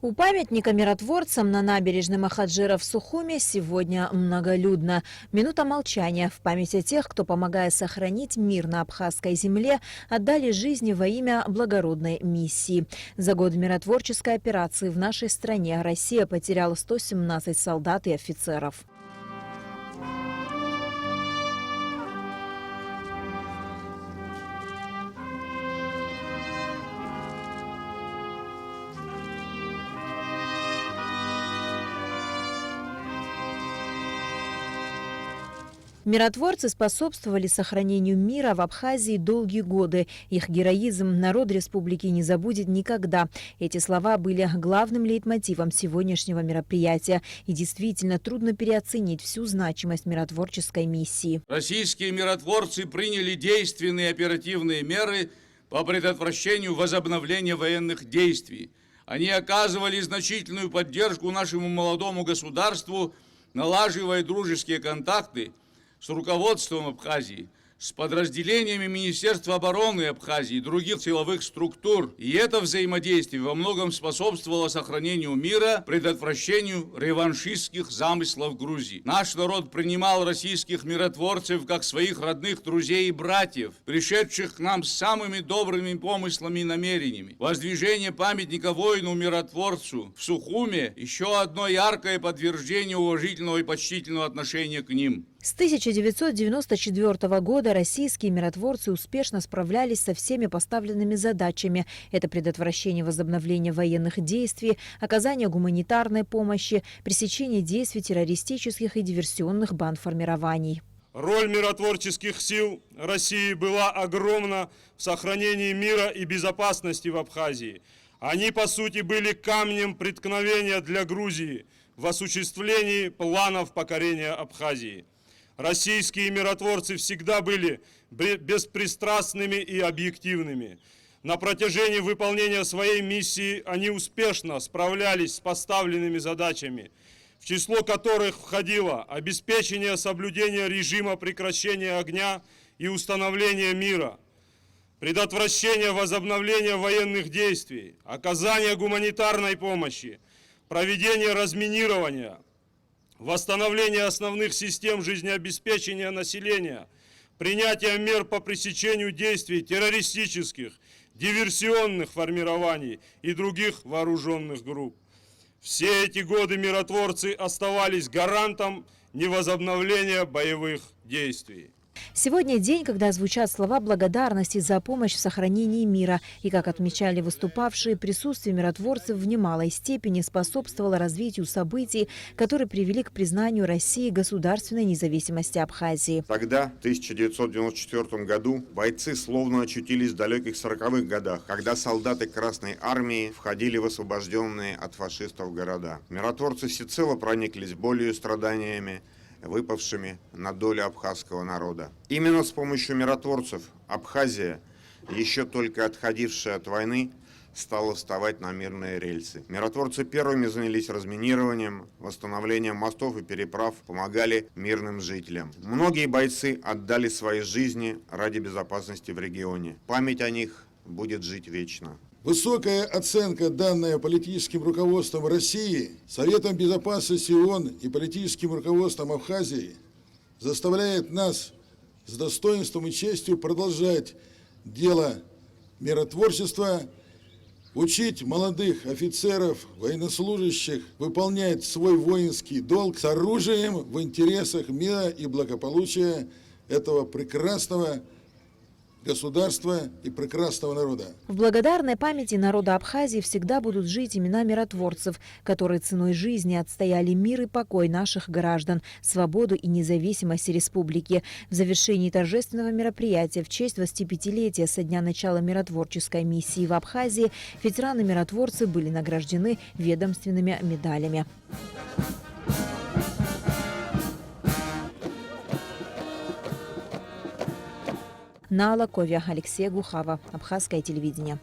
У памятника миротворцам на набережной Махаджира в Сухуме сегодня многолюдно. Минута молчания в память о тех, кто, помогая сохранить мир на абхазской земле, отдали жизни во имя благородной миссии. За годы миротворческой операции в нашей стране Россия потеряла 117 солдат и офицеров. Миротворцы способствовали сохранению мира в Абхазии долгие годы. Их героизм народ республики не забудет никогда. Эти слова были главным лейтмотивом сегодняшнего мероприятия. И действительно трудно переоценить всю значимость миротворческой миссии. Российские миротворцы приняли действенные оперативные меры по предотвращению возобновления военных действий. Они оказывали значительную поддержку нашему молодому государству, налаживая дружеские контакты с руководством Абхазии, с подразделениями Министерства обороны Абхазии и других силовых структур. И это взаимодействие во многом способствовало сохранению мира, предотвращению реваншистских замыслов Грузии. Наш народ принимал российских миротворцев как своих родных друзей и братьев, пришедших к нам с самыми добрыми помыслами и намерениями. Воздвижение памятника воину-миротворцу в Сухуме – еще одно яркое подтверждение уважительного и почтительного отношения к ним. С 1994 года российские миротворцы успешно справлялись со всеми поставленными задачами. Это предотвращение возобновления военных действий, оказание гуманитарной помощи, пресечение действий террористических и диверсионных бандформирований. Роль миротворческих сил России была огромна в сохранении мира и безопасности в Абхазии. Они, по сути, были камнем преткновения для Грузии в осуществлении планов покорения Абхазии. Российские миротворцы всегда были беспристрастными и объективными. На протяжении выполнения своей миссии они успешно справлялись с поставленными задачами, в число которых входило обеспечение соблюдения режима прекращения огня и установления мира, предотвращение возобновления военных действий, оказание гуманитарной помощи, проведение разминирования, восстановление основных систем жизнеобеспечения населения, принятие мер по пресечению действий террористических, диверсионных формирований и других вооруженных групп. Все эти годы миротворцы оставались гарантом невозобновления боевых действий. Сегодня день, когда звучат слова благодарности за помощь в сохранении мира. И, как отмечали выступавшие, присутствие миротворцев в немалой степени способствовало развитию событий, которые привели к признанию России государственной независимости Абхазии. Тогда, в 1994 году, бойцы словно очутились в далеких 40-х годах, когда солдаты Красной Армии входили в освобожденные от фашистов города. Миротворцы всецело прониклись болью и страданиями, выпавшими на долю абхазского народа. Именно с помощью миротворцев Абхазия, еще только отходившая от войны, стала вставать на мирные рельсы. Миротворцы первыми занялись разминированием, восстановлением мостов и переправ, помогали мирным жителям. Многие бойцы отдали свои жизни ради безопасности в регионе. Память о них будет жить вечно. Высокая оценка, данная политическим руководством России, Советом Безопасности ООН и политическим руководством Абхазии, заставляет нас с достоинством и честью продолжать дело миротворчества, учить молодых офицеров, военнослужащих выполнять свой воинский долг с оружием в интересах мира и благополучия этого прекрасного государства и прекрасного народа. В благодарной памяти народа Абхазии всегда будут жить имена миротворцев, которые ценой жизни отстояли мир и покой наших граждан, свободу и независимость республики. В завершении торжественного мероприятия в честь 25-летия со дня начала миротворческой миссии в Абхазии ветераны-миротворцы были награждены ведомственными медалями. Наала Ковя, Алексей Глухава, Абхазское телевидение.